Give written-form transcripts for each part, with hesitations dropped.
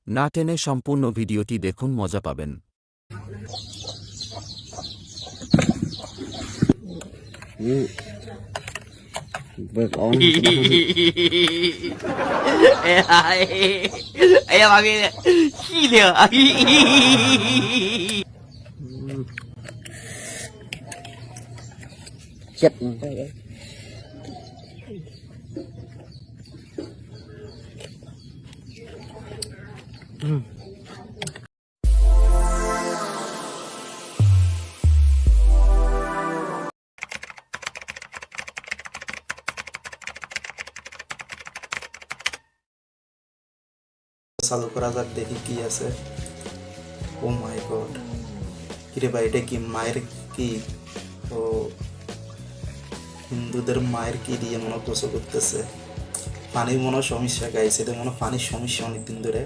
না টেনে সম্পূর্ণ ভিডিওটি দেখুন, মজা পাবেন।哎呀妈逼的，细的，chết চালু করা যাক, দেখি কি আছে। ও মাই গড, কিরে ভাই, এটা কি মায়ের কি? ও হিন্দুদের মায়ের কি দিয়ে মনে গোসল করতেছে। পানির মনে সমস্যা গাইছে, এটা মনে পানির সমস্যা অনেকদিন ধরে।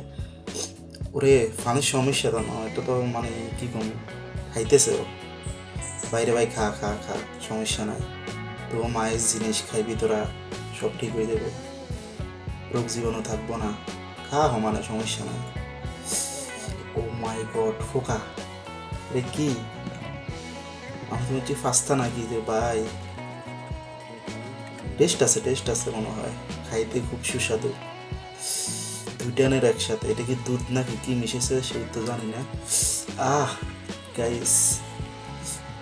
ওরে পানির সমস্যা তো নয়, এটা তো মানে কি কম খাইতেছে ও। বাইরে ভাই খা খা খা, সমস্যা নাই। তো মায়ের জিনিস খাইবি তোরা, সব ঠিক হয়ে যাবে, রোগ জীবাণু থাকবো না। খা মানে সমস্যা নাই। ও মাই গড, ফোকা রে কি? আমি তো হচ্ছে ফাস্তা নাকি যে ভাই। টেস্ট আছে মনে হয়, খাইতে খুব সুস্বাদু। দুইটানের একসাথে, এটা কি দুধ নাকি কি মিশেছে সেই তো জানি না। গাইস,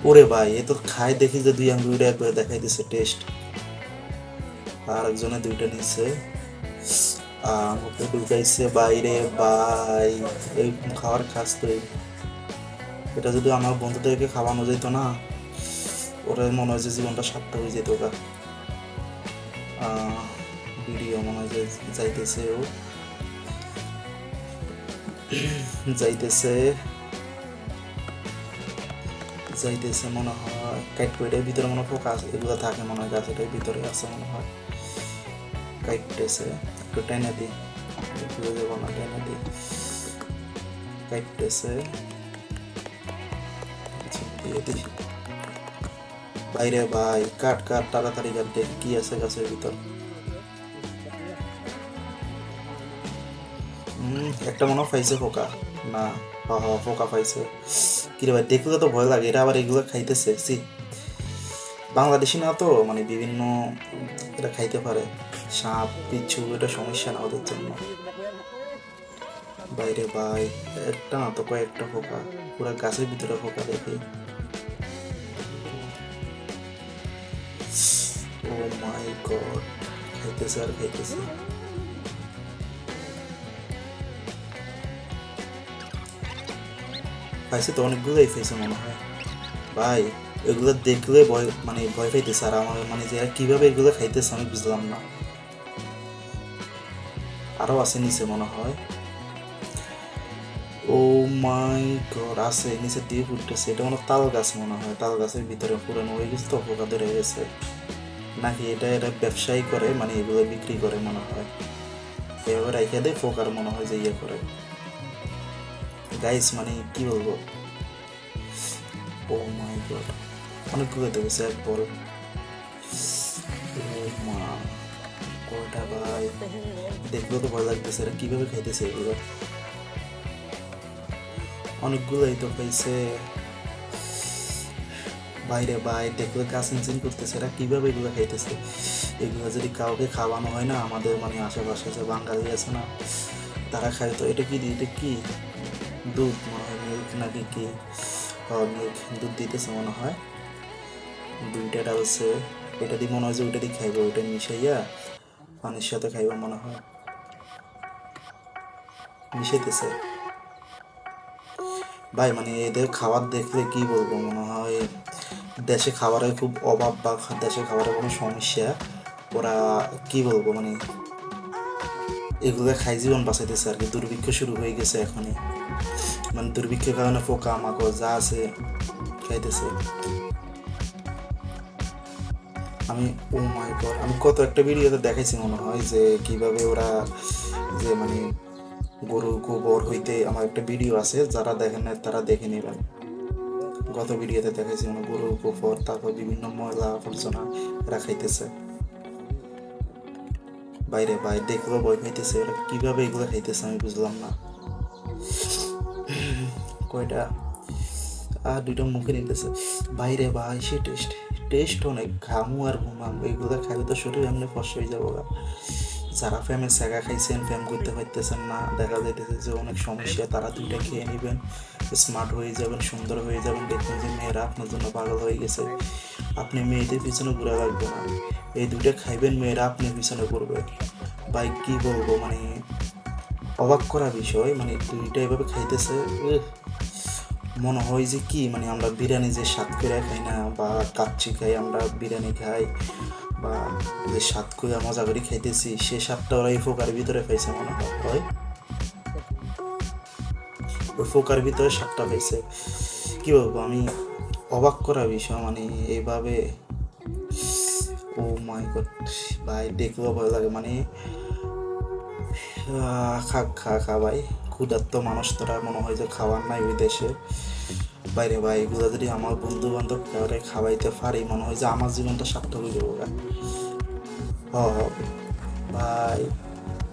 ওরে ভাই, এ তো খাই দেখি যে দুই আঙ্গুলে একবার দেখাই দিছে টেস্ট। আর একজনে দুইটা নিচ্ছে, ওকে ঢুকাইছে বাইরে। ভাই এই খাবার খাস তো, এটা যদি আমার বন্ধুদেরকে খাওয়ানো যেত না, ওরা মনে হয় যে জীবনটা সার্থক হয়ে যেত। ওরা ভিডিও মনে হয় যে যাইতেছে, ও যাইতেছে যাইতেছে মনে হয়। কাইট এটার ভিতরে মনে হয় ফোকাস এগুলো থাকে মনে হয়, গাছ এটার ভিতরে আছে মনে হয়। কাইটতেছে, একটু টেনে দিই, ঘুরে যাবো না, টেনে দিই। কাইটতেছে, দিয়ে দিই বাইরে। ভাই কাট কাট, তাড়াতাড়ি কাট, দেখ কি আছে গাছের ভিতর। একটা মনে পাইছে ফোকা, না ফোকা পাইছে। কিরে ভাই, দেখলে তো ভয় লাগে, এরা আবার এগুলো খাইতেছে। বাংলাদেশি না তো, মানে বিভিন্ন এটা খাইতে পারে, সাপ বিচ্ছু, এটা সমস্যা না ওদের জন্য। বাইরে ভাই, একটা না তো কয়েকটা ফোকা, পুরো গাছের ভিতরে ফোকা দেখি। ও মাই গড, খাইতেছে আর খাইতেছে। পাইছে তো, অনেকগুলোই পাইছে মনে হয়। ভাই এগুলো দেখলে ভয়, মানে ভয় পাইতেছে। আর আমার মানে যে কিভাবে এগুলো খাইতেছে আমি বুঝলাম না। আরো আছে নিচে মনে হয়। ও মাই গড, আছে নিচে দিয়ে ফুটতেছে। এটা মনে তাল গাছ মনে হয়, তাল গাছের ভিতরে পুরানো হয়ে গেছে তো, পোকা ধরে গেছে নাকি। এটা এটা ব্যবসায়ী করে, মানে এগুলো বিক্রি করে মনে হয়, এভাবে রাইখে দেয় পোকার মনে হয় যে ইয়ে করে। গাইস মানে কি বলবো, ও মাই গড, অনেকগুলো দেখেছে এক বড়। ও মা, কয়টা ভাই, দেখলেও তো ভয় লাগতেছে। এরা কিভাবে খাইতেছে এগুলো? অনেকগুলোই তো পাইছে। বাইরে ভাই দেখলে গা চিনচিন করতেছে, এরা কিভাবে এগুলো খাইতেছে? এগুলো যদি কাউকে খাওয়ানো হয় না, আমাদের মানে আশেপাশে যে বাঙালি আছে না, তারা খায় তো। এটা কি এটা কি দুধ মনে হয়, মিল্ক নাকি কি? মিল্ক, দুধ দিতেছে মনে হয়। দুইটা ডালছে, এটা দিয়ে মনে হয় যে ওইটা দিয়ে খাইবো, ওইটা মিশাইয়া পানির সাথে খাইবো মনে হয়, মিশাইতেছে। ভাই মানে এদের খাবার দেখলে কি বলবো, মনে হয় দেশে খাবারের খুব অভাব, বা দেশে খাবারের কোনো সমস্যা। ওরা কি বলবো, মানে এগুলো খাই জীবন বাঁচাইতেছে আর কি। দুর্ভিক্ষ শুরু হয়ে গেছে এখনই, মানে দুর্ভিক্ষের কারণে পোকা মাকড় যা আছে খাইতেছে। আমি ও মাই গড, আমি কত একটা ভিডিওতে দেখাইছি মনে হয় যে কিভাবে ওরা যে মানে গরুর গোবর হইতে, আমার একটা ভিডিও আছে, যারা দেখেন না তারা দেখে নেবেন। গত ভিডিওতে দেখাইছি মানে গরুর গোবর, তারপর বিভিন্ন ময়লা আবর্জনা এরা খাইতেছে। বাইরে ভাই দেখলেও ভয় খাইতেছে, এরা কিভাবে এগুলো খাইতেছে আমি বুঝলাম না। কয়টা আর দুইটা মুখে নিতেছে বাইরে ভাই, সে টেস্ট টেস্ট অনেক, ঘামু আর ঘুমাম এইগুলো খাইলে তো শরীর এমনি ফস হয়ে যাবো গা। যারা ফ্যামের স্যাগা খাইছেন, ফ্যাম করতে পারতেছেন না, দেখা যাইতেছে যে অনেক সমস্যা, তারা দুইটা খেয়ে নেবেন, স্মার্ট হয়ে যাবেন, সুন্দর হয়ে যাবেন, দেখবেন যে মেয়েরা আপনার জন্য পাগল হয়ে গেছে, আপনি মেয়েদের পিছনে ঘুরে লাগবে না, এই দুইটা খাইবেন, মেয়েরা আপনি পিছনে করবে। ভাই কি বলবো, মানে অবাক করা বিষয়, মানে দুইটা এভাবে খাইতেছে, মনে হয় যে কি, মানে আমরা বিরিয়ানি যে স্বাদ করে খাই না, বা কাচ্চি খাই, আমরা বিরিয়ানি খাই, বা যে স্বাদ করে মজা করে খাইতেছি, সে স্বাদটা ওরা এই ফোকার ভিতরে পাইছে মনে হয়, ওই ফোকার ভিতরে স্বাদটা পাইছে। কি বলবো, আমি অবাক করা বিষয়, মানে এইভাবে, ও মাই গড ভাই, দেখলেও ভয় লাগে, মানে খা খা খা ভাই, ক্ষুধার্ত মানুষ তোরা, মনে হয় যে খাওয়ার নাই ওই দেশে। বাইরে ভাই, এগুলো যদি আমার বন্ধু বান্ধব কাউরে খাওয়াইতে পারি, মনে হয় যে আমার জীবনটা সার্থক হয়ে যাবো। ভাই,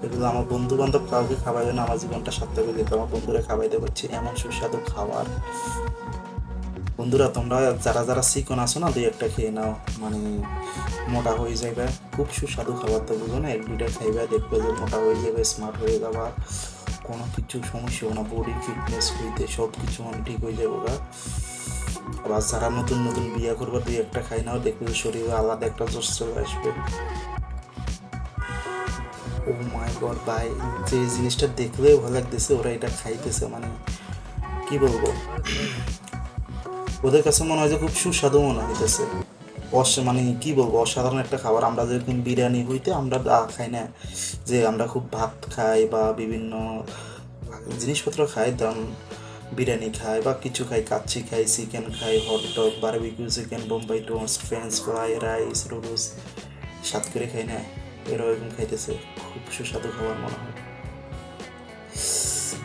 এগুলো আমার বন্ধু বান্ধব কাউকে খাওয়াইবে না, আমার জীবনটা সার্থক হয়ে যেত, আমার বন্ধুরা খাওয়াইতে পারছি এমন সুস্বাদু খাবার। বন্ধুরা, তোমরা যারা যারা চিকন আছো না, দুই একটা খেয়ে নাও, মানে মোটা হয়ে যাবে, খুব সুস্বাদু খাবার, তো বুঝো না, এক দুইটা খাইবে, দেখবে যে মোটা হয়ে যাবে, স্মার্ট হয়ে যাবা, কোনো কিছু সমস্যা হবে না, বডি ফিটনেস হইতে সব কিছু মানে ঠিক হয়ে যাবে ওরা। আবার যারা নতুন নতুন বিয়ে করবে, দুই একটা খাই নাও, দেখবে যে শরীরে আলাদা একটা জোশ চলে আসবে। ও মাই গড ভাই, যে জিনিসটা দেখলেও ভালো লাগতেছে, ওরা এটা খাইতেছে, মানে কি বলবো, ওদের কাছে মনে হয় যে খুব সুস্বাদু মনে হইতেছে, মানে কি বলবো, অসাধারণ একটা খাবার। আমরা যেরকম বিরিয়ানি হইতে আমরা খাই না, যে আমরা খুব ভাত খাই বা বিভিন্ন জিনিসপত্র খাই, তেমন বিরিয়ানি খাই বা কিছু খাই, কাচ্চি খাই, চিকেন খাই, hot dog, barbecue chicken, Bombay toast, French fry, rice, noodles, স্বাদ করে খাই না, এরকম খাইতেছে, খুব সুস্বাদু খাবার মনে হয়।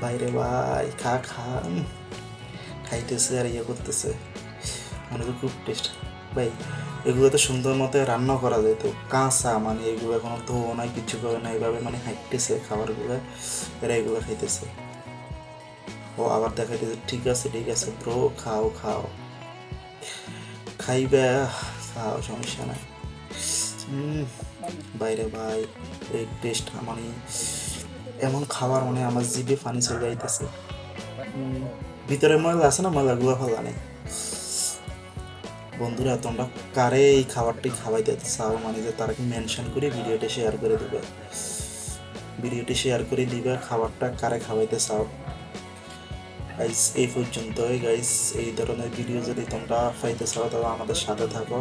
বাইরে ভাই, খা খা, খাইতেছে আর ইয়ে করতেছে, মনে তো খুব টেস্ট। ভাই, এগুলো তো সুন্দর মতো রান্না করা যেত, কাঁচা, মানে এগুলো কোনো ধোয়া নাই, কিছু করে না, এইভাবে মানে হাঁটতেছে খাবারগুলো, এরা এগুলো খাইতেছে। ও আবার দেখাইতেছে, ঠিক আছে ঠিক আছে ব্রো, খাও খাও, খাইবে, খাও, সমস্যা নাই। বাইরে ভাই, এই টেস্ট, মানে এমন খাবার, মানে আমার জিভে পানি চলে যাইতেছে। ভিতরে ময়লা আছে না, ময়লাগুলো ভালো নেই। বন্ধুরা, তোমরা কারে এই খাবারটি খাওয়াইতে চাও, মানে যে তারা মেনশন করে ভিডিওটি শেয়ার করে দিবে, ভিডিওটি শেয়ার করে দিবে, খাবারটা কারে খাওয়াইতে চাও। গাইস, এই পর্যন্তই গাইস, এই ধরনের ভিডিও যদি তোমরা পাইতে চাও, তবে আমাদের সাথে থাকো।